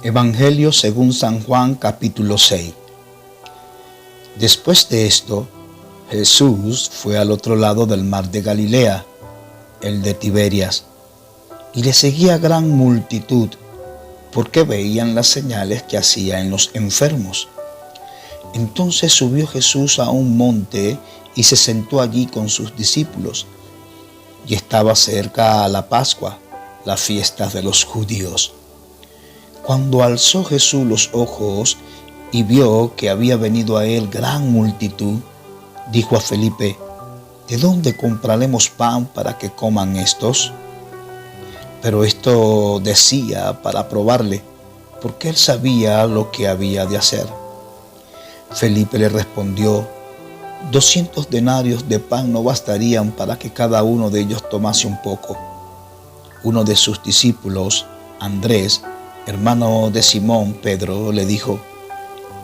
Evangelio según San Juan, capítulo 6. Después de esto, Jesús fue al otro lado del mar de Galilea, el de Tiberias, y le seguía gran multitud, porque veían las señales que hacía en los enfermos. Entonces subió Jesús a un monte y se sentó allí con sus discípulos. Y estaba cerca a la Pascua, la fiesta de los judíos. Cuando alzó Jesús los ojos y vio que había venido a él gran multitud, dijo a Felipe: ¿de dónde compraremos pan para que coman estos? Pero esto decía para probarle, porque él sabía lo que había de hacer. Felipe le respondió: 200 denarios de pan no bastarían para que cada uno de ellos tomase un poco. Uno de sus discípulos, Andrés, hermano de Simón Pedro, le dijo: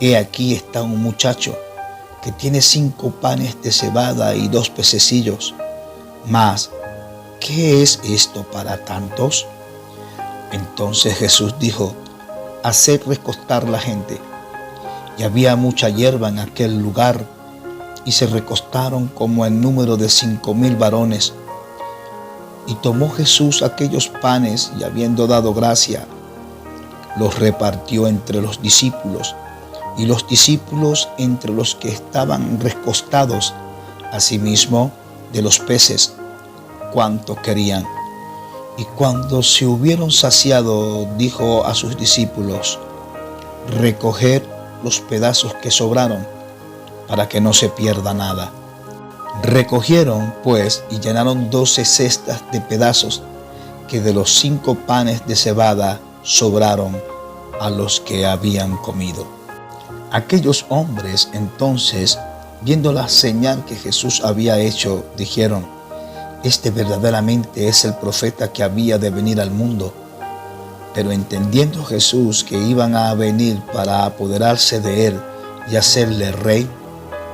he aquí está un muchacho que tiene 5 panes de cebada y 2 pececillos. Mas, ¿qué es esto para tantos? Entonces Jesús dijo: haced recostar la gente. Y había mucha hierba en aquel lugar, y se recostaron como en número de 5,000 varones. Y tomó Jesús aquellos panes, y habiendo dado gracia, los repartió entre los discípulos, y los discípulos entre los que estaban recostados, asimismo de los peces, cuanto querían. Y cuando se hubieron saciado, dijo a sus discípulos: recoged los pedazos que sobraron, para que no se pierda nada. Recogieron, pues, y llenaron 12 cestas de pedazos, que de los 5 panes de cebada sobraron a los que habían comido. Aquellos hombres entonces, viendo la señal que Jesús había hecho, dijeron: este verdaderamente es el profeta que había de venir al mundo. Pero entendiendo Jesús que iban a venir para apoderarse de él y hacerle rey,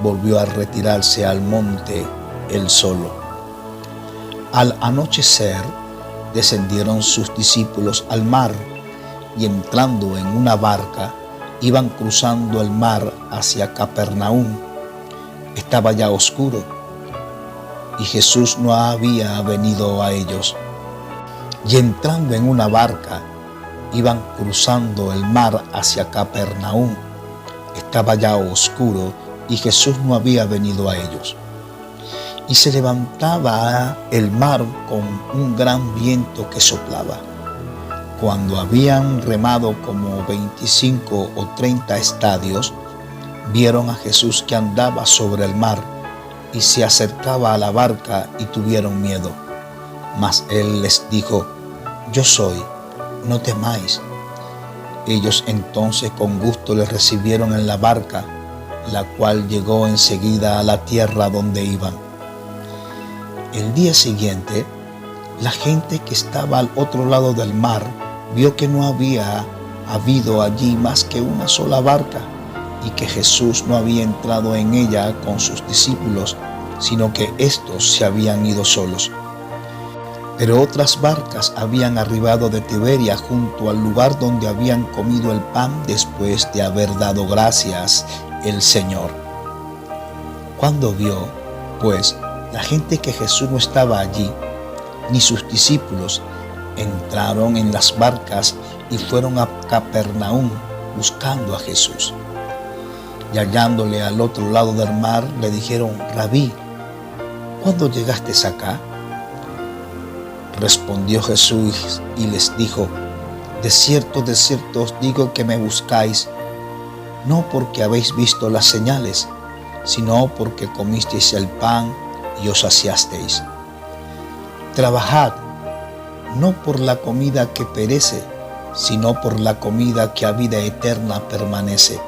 volvió a retirarse al monte él solo. Al anochecer, descendieron sus discípulos al mar, y entrando en una barca, iban cruzando el mar hacia Capernaum. Estaba ya oscuro, y Jesús no había venido a ellos. Y entrando en una barca, iban cruzando el mar hacia Capernaum. Estaba ya oscuro, y Jesús no había venido a ellos. Y se levantaba el mar con un gran viento que soplaba. Cuando habían remado como 25 o 30 estadios, vieron a Jesús que andaba sobre el mar y se acercaba a la barca, y tuvieron miedo. Mas él les dijo: yo soy, no temáis. Ellos entonces con gusto le recibieron en la barca, la cual llegó enseguida a la tierra donde iban. El día siguiente, la gente que estaba al otro lado del mar vio que no había habido allí más que una sola barca, y que Jesús no había entrado en ella con sus discípulos, sino que éstos se habían ido solos. Pero otras barcas habían arribado de Tiberias junto al lugar donde habían comido el pan después de haber dado gracias el Señor. Cuando vio, pues, la gente que Jesús no estaba allí, ni sus discípulos, entraron en las barcas y fueron a Capernaum buscando a Jesús. Y hallándole al otro lado del mar, le dijeron: Rabí, ¿cuándo llegaste acá? Respondió Jesús y les dijo: de cierto os digo que me buscáis, no porque habéis visto las señales, sino porque comisteis el pan y os saciasteis. Trabajad, no por la comida que perece, sino por la comida que a vida eterna permanece,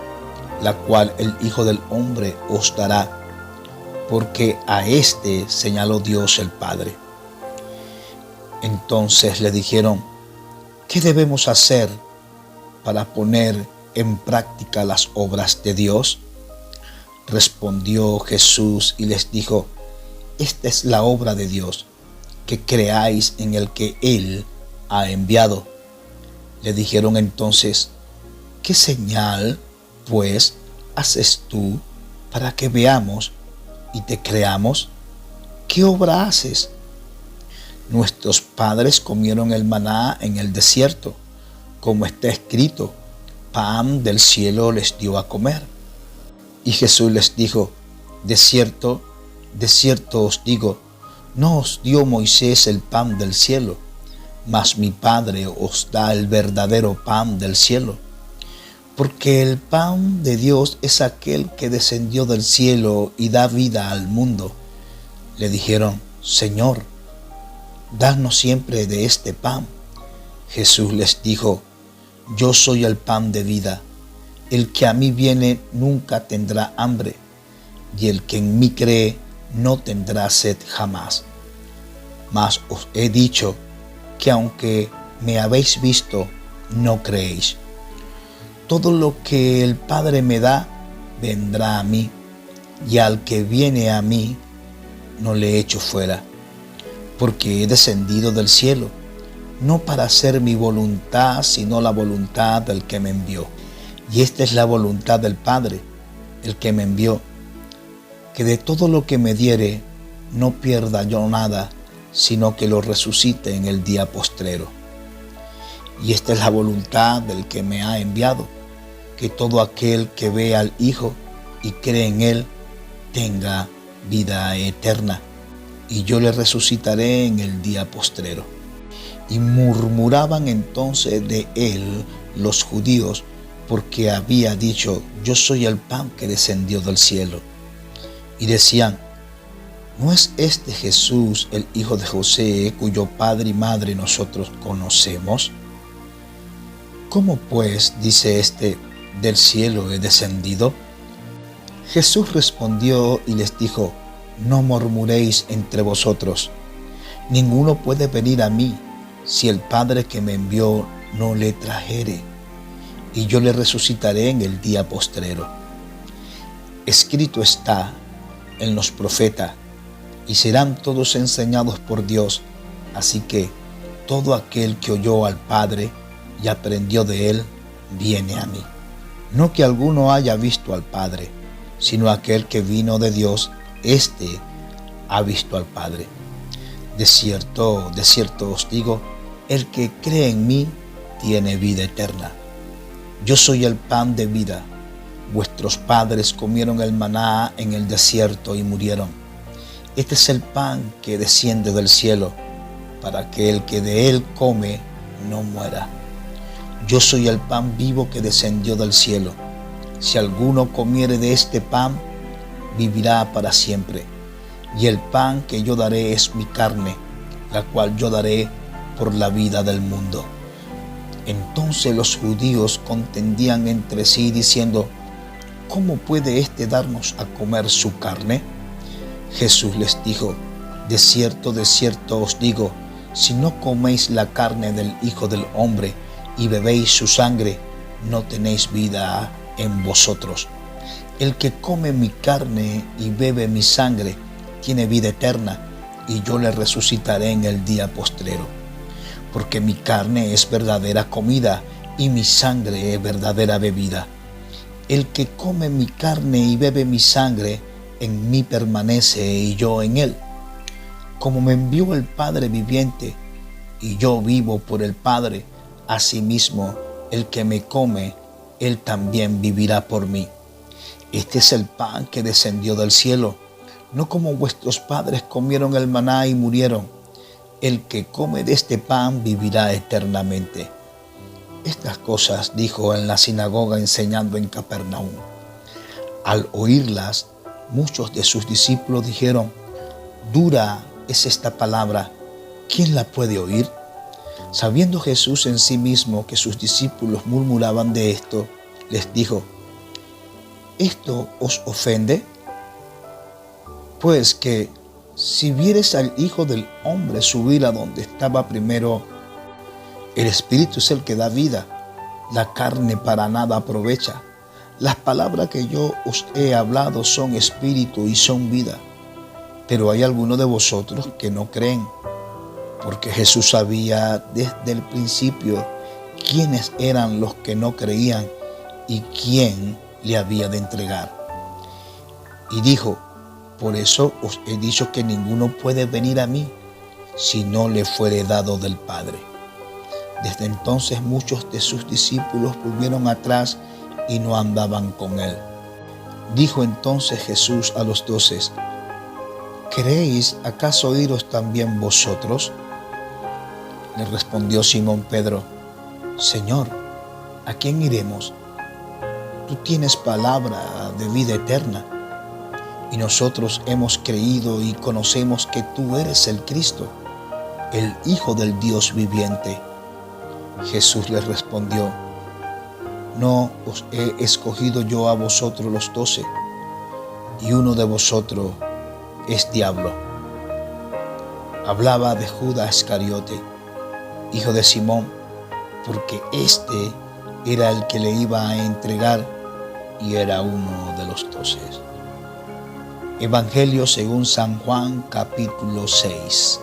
la cual el Hijo del Hombre os dará, porque a éste señaló Dios el Padre. Entonces le dijeron: ¿qué debemos hacer para poner en práctica las obras de Dios? Respondió Jesús y les dijo: esta es la obra de Dios, que creáis en el que Él ha enviado. Le dijeron entonces: ¿Qué señal, pues, haces tú para que veamos y te creamos? ¿Qué obra haces? Nuestros padres comieron el maná en el desierto, como está escrito, pan del cielo les dio a comer. Y Jesús les dijo, de cierto os digo, no os dio Moisés el pan del cielo, mas mi Padre os da el verdadero pan del cielo. Porque el pan de Dios es aquel que descendió del cielo y da vida al mundo. Le dijeron, Señor, danos siempre de este pan. Jesús les dijo, yo soy el pan de vida. El que a mí viene nunca tendrá hambre, y el que en mí cree no tendrá sed jamás. Mas os he dicho que aunque me habéis visto, no creéis. Todo lo que el Padre me da, vendrá a mí, y al que viene a mí, no le echo fuera, porque he descendido del cielo, no para hacer mi voluntad, sino la voluntad del que me envió. Y esta es la voluntad del Padre, el que me envió, que de todo lo que me diere, no pierda yo nada, sino que lo resucite en el día postrero. Y esta es la voluntad del que me ha enviado, que todo aquel que ve al Hijo y cree en Él, tenga vida eterna, y yo le resucitaré en el día postrero. Y murmuraban entonces de él los judíos, porque había dicho, yo soy el pan que descendió del cielo. Y decían, ¿no es este Jesús el hijo de José, cuyo padre y madre nosotros conocemos? ¿Cómo pues dice este, del cielo he descendido? Jesús respondió y les dijo, no murmuréis entre vosotros. Ninguno puede venir a mí si el Padre que me envió no le trajere, y yo le resucitaré en el día postrero. Escrito está en los profetas, y serán todos enseñados por Dios, así que todo aquel que oyó al Padre y aprendió de él, viene a mí. No que alguno haya visto al Padre, sino aquel que vino de Dios, éste ha visto al Padre. De cierto os digo, el que cree en mí tiene vida eterna. Yo soy el pan de vida. Vuestros padres comieron el maná en el desierto y murieron. Este es el pan que desciende del cielo, para que el que de él come no muera. Yo soy el pan vivo que descendió del cielo. Si alguno comiere de este pan, vivirá para siempre. Y el pan que yo daré es mi carne, la cual yo daré por la vida del mundo. Entonces los judíos contendían entre sí diciendo, ¿cómo puede éste darnos a comer su carne? Jesús les dijo, de cierto os digo, si no coméis la carne del Hijo del Hombre y bebéis su sangre, no tenéis vida en vosotros. El que come mi carne y bebe mi sangre tiene vida eterna, y yo le resucitaré en el día postrero. Porque mi carne es verdadera comida y mi sangre es verdadera bebida. El que come mi carne y bebe mi sangre, en mí permanece y yo en él. Como me envió el Padre viviente, y yo vivo por el Padre, asimismo el que me come, él también vivirá por mí. Este es el pan que descendió del cielo, no como vuestros padres comieron el maná y murieron. El que come de este pan vivirá eternamente. Estas cosas dijo en la sinagoga enseñando en Capernaum. Al oírlas, muchos de sus discípulos dijeron, dura es esta palabra, ¿quién la puede oír? Sabiendo Jesús en sí mismo que sus discípulos murmuraban de esto, les dijo, ¿esto os ofende? Pues que si vieres al Hijo del Hombre subir a donde estaba primero, el Espíritu es el que da vida, la carne para nada aprovecha. Las palabras que yo os he hablado son espíritu y son vida. Pero hay algunos de vosotros que no creen, porque Jesús sabía desde el principio quiénes eran los que no creían y quién le había de entregar. Y dijo: por eso os he dicho que ninguno puede venir a mí si no le fuere dado del Padre. Desde entonces muchos de sus discípulos volvieron atrás y no andaban con él. Dijo entonces Jesús a los 12: ¿queréis acaso iros también vosotros? Le respondió Simón Pedro: Señor, ¿a quién iremos? Tú tienes palabra de vida eterna, y nosotros hemos creído y conocemos que tú eres el Cristo, el Hijo del Dios viviente. Jesús les respondió: ¿no os he escogido yo a vosotros los 12? Y uno de vosotros es diablo. Hablaba de Judas Iscariote, hijo de Simón, porque este era el que le iba a entregar y era uno de los 12. Evangelio según San Juan, capítulo 6.